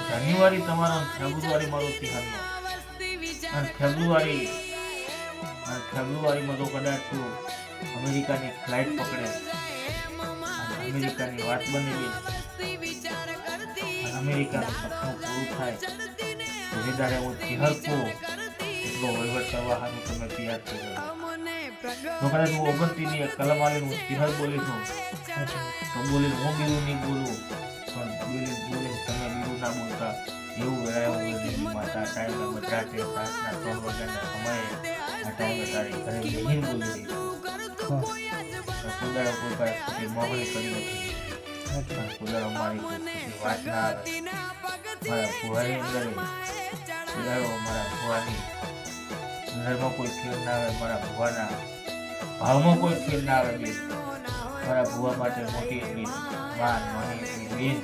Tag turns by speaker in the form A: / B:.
A: જાન્યુઆરી તમારો, ફેબ્રુઆરી મારો તિહારનો, અને ફેબ્રુઆરીમાં તો કદાચ તું અમેરિકાની ફ્લાઇટ પકડે અને અમેરિકાની વાત બનેલી અને અમેરિકાનું સપનું પૂરું થાય તો વધારે હું તિહરકો એટલો વહીવટ કરવા હારું તમે તૈયાર થઈ ગયો. જો કદાચ હું 29 કલમ આવીને હું તિહર બોલી છું તો બોલીને હું બીરું નહીં બોલું, પણ બોલીને તમે બીરું ના બોલતા એવું વેરાયું દીદી માતા ટાઈમે મધરાતે રાતના 3 વાગ્યાના સમયે આ ટાઈમે તારી ઘરે બહેન બોલી રહી કુદાડો કોઈ પાસે મોહણી કરી નથી, કુદાડો મારી કોઈ વાત ના આવે, મારા ભુવાની અંદર કુદાડો મારા ભુવાની અંદરમાં કોઈ ફેર ના આવે, મારા ભુવાના ભાવમાં કોઈ ફેર ના આવે. મારા ભુવા માટે મોટી એટલી માન, નાની એટલી બેન.